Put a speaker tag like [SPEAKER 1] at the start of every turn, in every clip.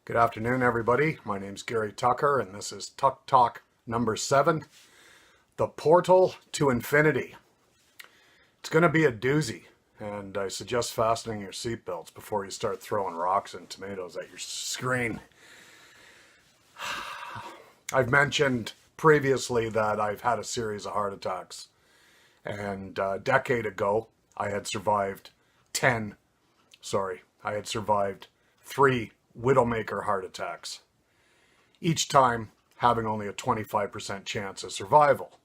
[SPEAKER 1] Good afternoon, everybody. My name's Gary Tucker, and this is Tuck Talk number 7, The Portal to Infinity. It's going to be a doozy, and I suggest fastening your seatbelts before you start throwing rocks and tomatoes at your screen. I've mentioned previously that I've had a series of heart attacks, and a decade ago, I had survived 3 Widowmaker heart attacks, each time having only a 25% chance of survival.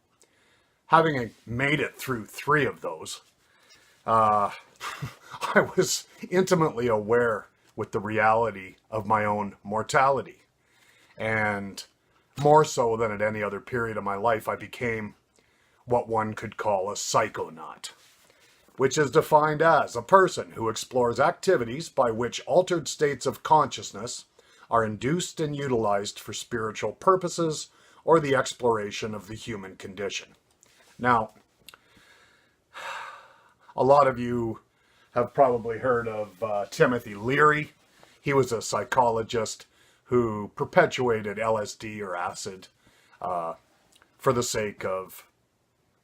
[SPEAKER 1] Having made it through 3 of those, I was intimately aware with the reality of my own mortality. And more so than at any other period of my life, I became what one could call a psychonaut, which is defined as a person who explores activities by which altered states of consciousness are induced and utilized for spiritual purposes or the exploration of the human condition. Now, a lot of you have probably heard of Timothy Leary. He was a psychologist who perpetuated LSD or acid for the sake of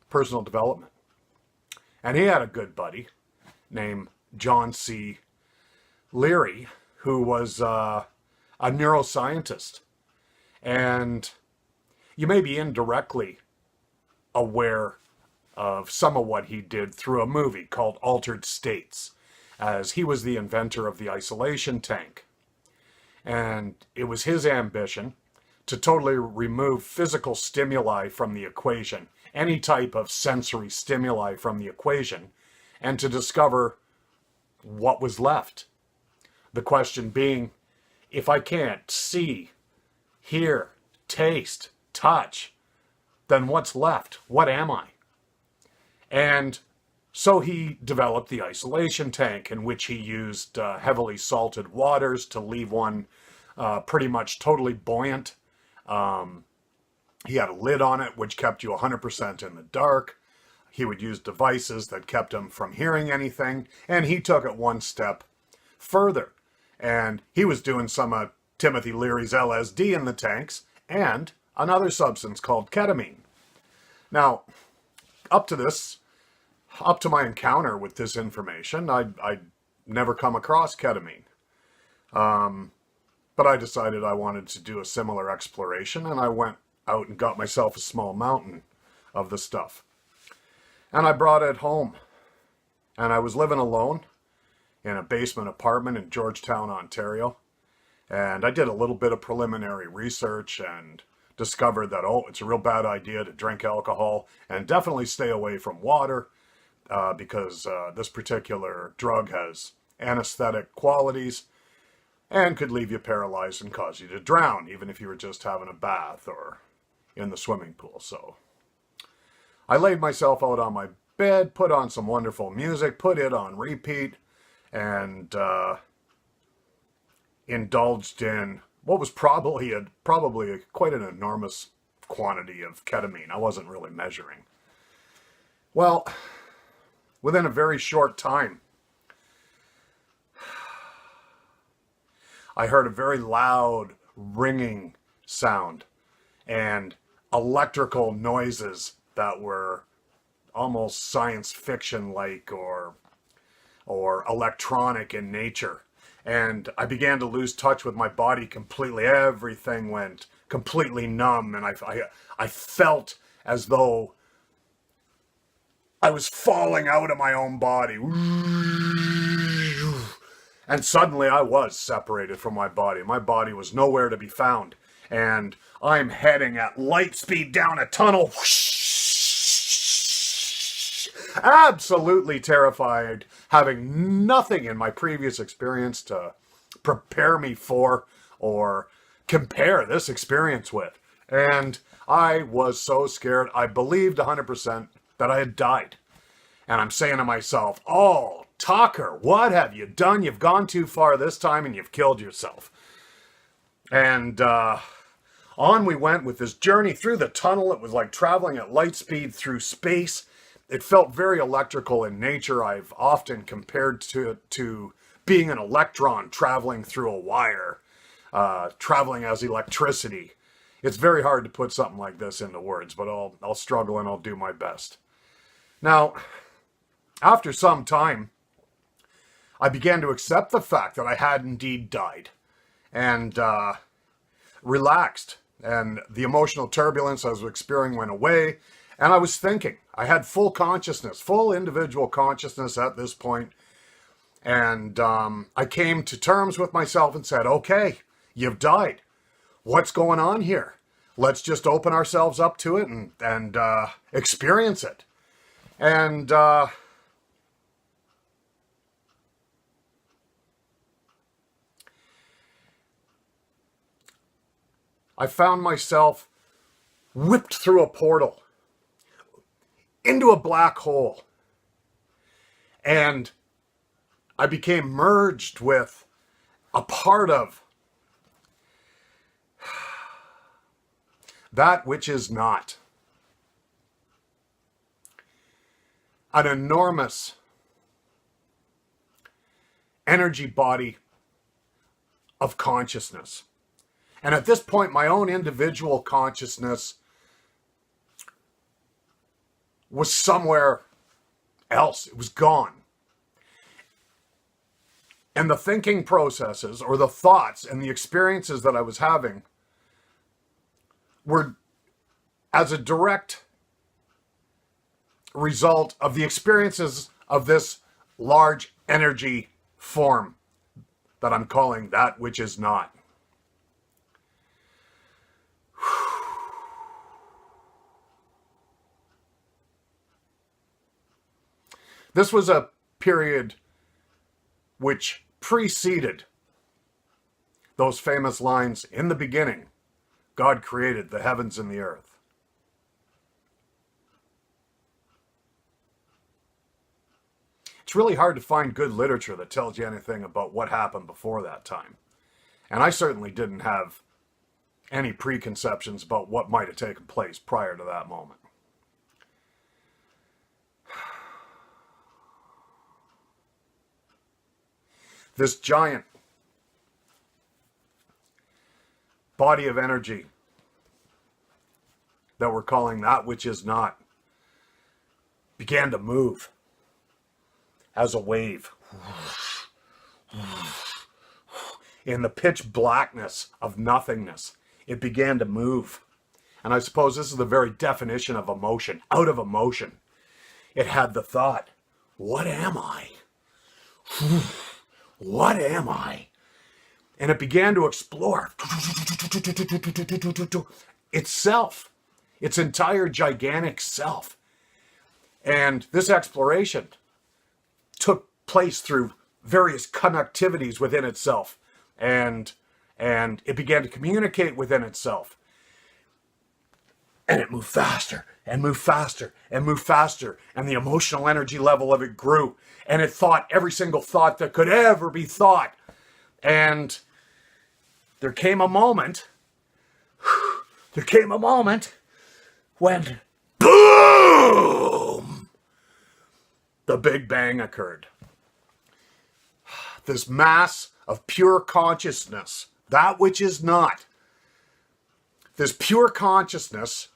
[SPEAKER 1] personal development. And he had a good buddy named John C. Leary, who was a neuroscientist. And you may be indirectly aware of some of what he did through a movie called Altered States, as he was the inventor of the isolation tank. And it was his ambition to totally remove physical stimuli from the equation, any type of sensory stimuli from the equation, and to discover what was left. The question being, if I can't see, hear, taste, touch, then what's left? What am I? And so he developed the isolation tank, in which he used heavily salted waters to leave one pretty much totally buoyant. He had a lid on it, which kept you 100% in the dark. He would use devices that kept him from hearing anything. And he took it one step further. And he was doing some of Timothy Leary's LSD in the tanks and another substance called ketamine. Now, up to my encounter with this information, I'd never come across ketamine. But I decided I wanted to do a similar exploration, and I went out and got myself a small mountain of the stuff. And I brought it home. And I was living alone in a basement apartment in Georgetown, Ontario. And I did a little bit of preliminary research and discovered that, it's a real bad idea to drink alcohol and definitely stay away from water because this particular drug has anesthetic qualities and could leave you paralyzed and cause you to drown, even if you were just having a bath or in the swimming pool. So I laid myself out on my bed, put on some wonderful music, put it on repeat, and indulged in what was probably quite an enormous quantity of ketamine. I wasn't really measuring. Well, within a very short time, I heard a very loud ringing sound and electrical noises that were almost science fiction like or electronic in nature. And I began to lose touch with my body completely. Everything went completely numb, and I felt as though I was falling out of my own body. And suddenly I was separated from my body. My body was nowhere to be found. And I'm heading at light speed down a tunnel. Absolutely terrified, having nothing in my previous experience to prepare me for or compare this experience with. And I was so scared. I believed 100% that I had died. And I'm saying to myself, oh, Tucker, what have you done? You've gone too far this time and you've killed yourself. And on we went with this journey through the tunnel. It was like traveling at light speed through space. It felt very electrical in nature. I've often compared to being an electron traveling through a wire. traveling as electricity. It's very hard to put something like this into words, but I'll struggle and I'll do my best. Now, after some time, I began to accept the fact that I had indeed died and relaxed, and the emotional turbulence I was experiencing went away, and I was thinking. I had full consciousness, full individual consciousness at this point, and I came to terms with myself and said, okay, you've died. What's going on here? Let's just open ourselves up to it and experience it. And I found myself whipped through a portal into a black hole. And I became merged with a part of that which is not. An enormous energy body of consciousness. And at this point, my own individual consciousness was somewhere else. It was gone. And the thinking processes, or the thoughts and the experiences that I was having, were as a direct result of the experiences of this large energy form that I'm calling that which is not. This was a period which preceded those famous lines, "In the beginning, God created the heavens and the earth." It's really hard to find good literature that tells you anything about what happened before that time. And I certainly didn't have any preconceptions about what might have taken place prior to that moment. This giant body of energy that we're calling that which is not began to move as a wave in the pitch blackness of nothingness. It began to move. And I suppose this is the very definition of emotion. Out of emotion, it had the thought, what am I? What am I? And it began to explore itself, its entire gigantic self. And this exploration took place through various connectivities within itself. And it began to communicate within itself. And it moved faster and moved faster and moved faster. And the emotional energy level of it grew. And it thought every single thought that could ever be thought. And there came a moment when, boom, the Big Bang occurred. This mass of pure consciousness, that which is not, this pure consciousness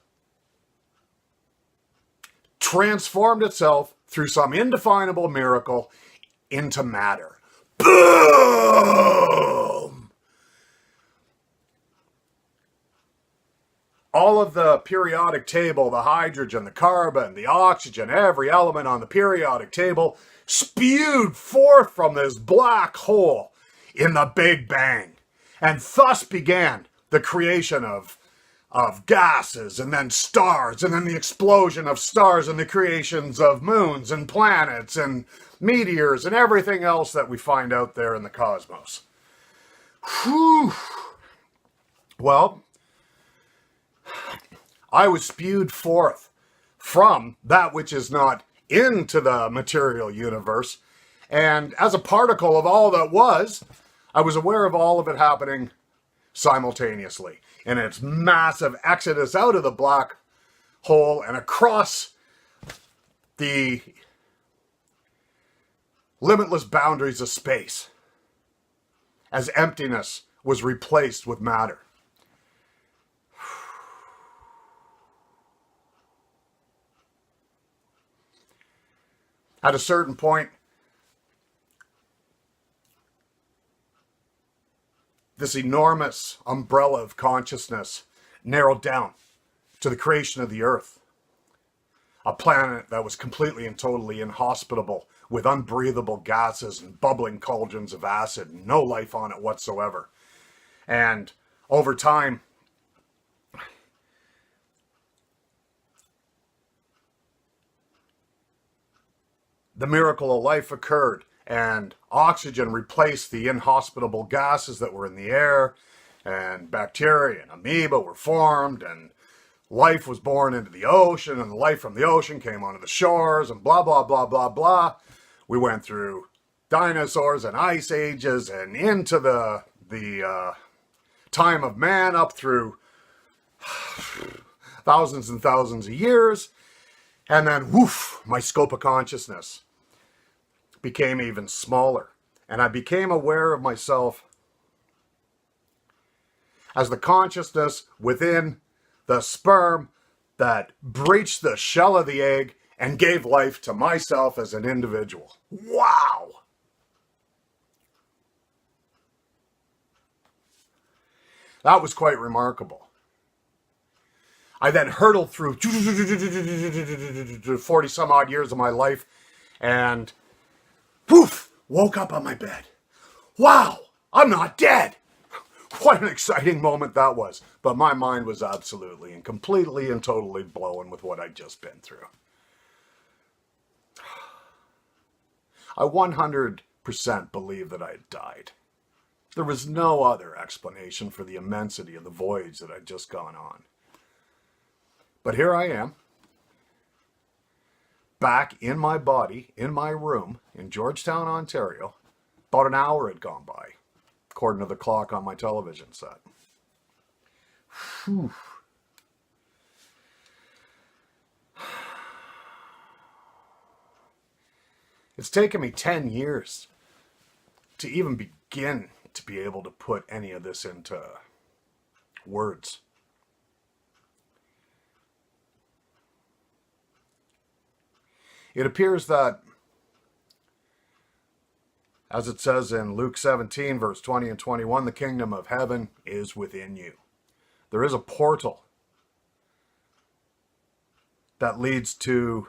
[SPEAKER 1] transformed itself through some indefinable miracle into matter. Boom! All of the periodic table, the hydrogen, the carbon, the oxygen, every element on the periodic table spewed forth from this black hole in the Big Bang. And thus began the creation of gases, and then stars, and then the explosion of stars, and the creations of moons and planets and meteors and everything else that we find out there in the cosmos. Whew. Well, I was spewed forth from that which is not into the material universe, and as a particle of all that was, I was aware of all of it happening simultaneously in its massive exodus out of the black hole and across the limitless boundaries of space as emptiness was replaced with matter. At a certain point, this enormous umbrella of consciousness narrowed down to the creation of the Earth, a planet that was completely and totally inhospitable, with unbreathable gases and bubbling cauldrons of acid, and no life on it whatsoever. And over time, the miracle of life occurred, and oxygen replaced the inhospitable gases that were in the air, and bacteria and amoeba were formed, and life was born into the ocean, and the life from the ocean came onto the shores, and blah, blah, blah, blah, blah. We went through dinosaurs and ice ages and into the time of man, up through thousands and thousands of years. And then, woof, my scope of consciousness became even smaller. And I became aware of myself as the consciousness within the sperm that breached the shell of the egg and gave life to myself as an individual. Wow! That was quite remarkable. I then hurtled through 40 some odd years of my life and poof, woke up on my bed. Wow, I'm not dead. What an exciting moment that was. But my mind was absolutely and completely and totally blown with what I'd just been through. I 100% believe that I had died. There was no other explanation for the immensity of the voyage that I'd just gone on. But here I am, back in my body, in my room, in Georgetown, Ontario. About an hour had gone by, according to the clock on my television set. Whew. It's taken me 10 years to even begin to be able to put any of this into words. It appears that, as it says in Luke 17, verse 20 and 21, the kingdom of heaven is within you. There is a portal that leads to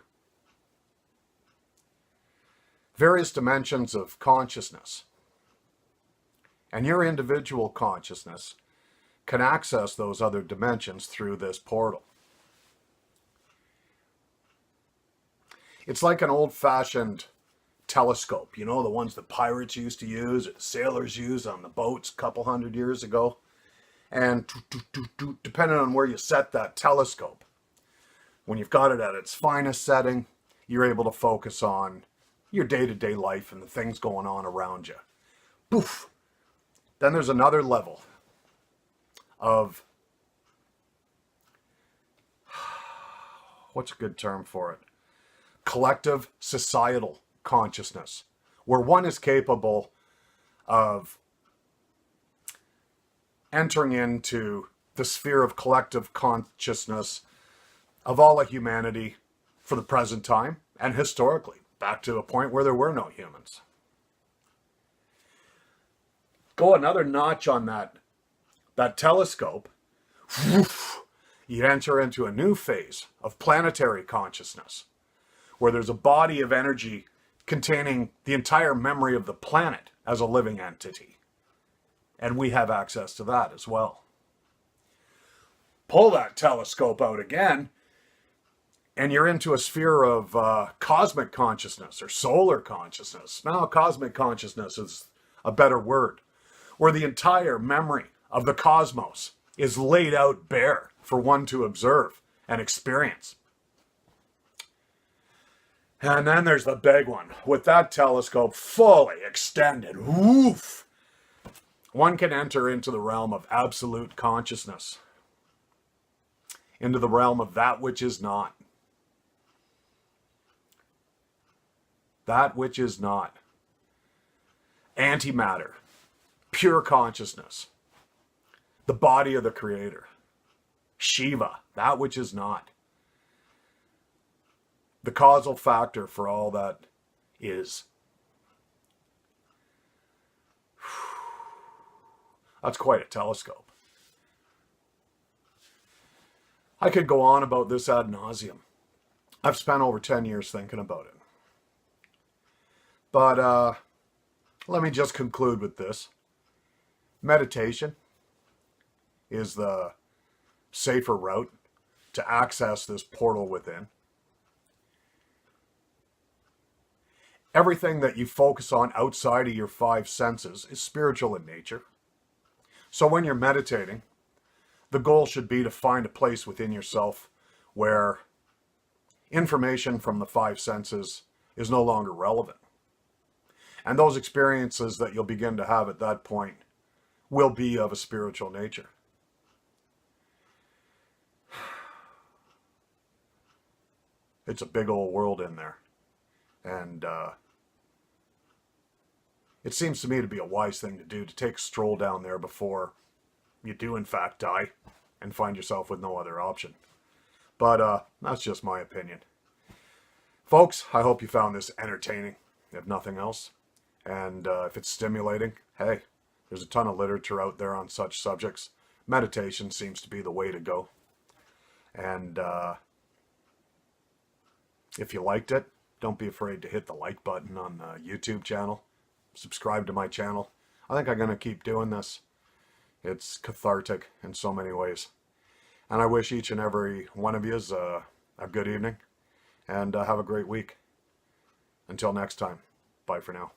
[SPEAKER 1] various dimensions of consciousness. And your individual consciousness can access those other dimensions through this portal. It's like an old-fashioned telescope, you know, the ones that pirates used to use, or sailors used on the boats a couple hundred years ago. And depending on where you set that telescope, when you've got it at its finest setting, you're able to focus on your day-to-day life and the things going on around you. Poof! Then there's another level of, what's a good term for it? Collective societal consciousness, where one is capable of entering into the sphere of collective consciousness of all of humanity for the present time and historically, back to a point where there were no humans. Go another notch on that telescope, you enter into a new phase of planetary consciousness, where there's a body of energy containing the entire memory of the planet as a living entity. And we have access to that as well. Pull that telescope out again, and you're into a sphere of cosmic consciousness or solar consciousness. Now, cosmic consciousness is a better word, where the entire memory of the cosmos is laid out bare for one to observe and experience. And then there's the big one. With that telescope fully extended, woof, one can enter into the realm of absolute consciousness, into the realm of that which is not. That which is not. Antimatter, pure consciousness, the body of the Creator, Shiva, that which is not, the causal factor for all that is. That's quite a telescope. I could go on about this ad nauseum. I've spent over 10 years thinking about it. But let me just conclude with this. Meditation is the safer route to access this portal within. Everything that you focus on outside of your five senses is spiritual in nature. So when you're meditating, the goal should be to find a place within yourself where information from the five senses is no longer relevant. And those experiences that you'll begin to have at that point will be of a spiritual nature. It's a big old world in there. And it seems to me to be a wise thing to do, to take a stroll down there before you do in fact die and find yourself with no other option. But that's just my opinion. Folks, I hope you found this entertaining, if nothing else. And if it's stimulating, hey, there's a ton of literature out there on such subjects. Meditation seems to be the way to go. And if you liked it, don't be afraid to hit the like button on the YouTube channel. Subscribe to my channel. I think I'm going to keep doing this. It's cathartic in so many ways. And I wish each and every one of you a good evening. And have a great week. Until next time, bye for now.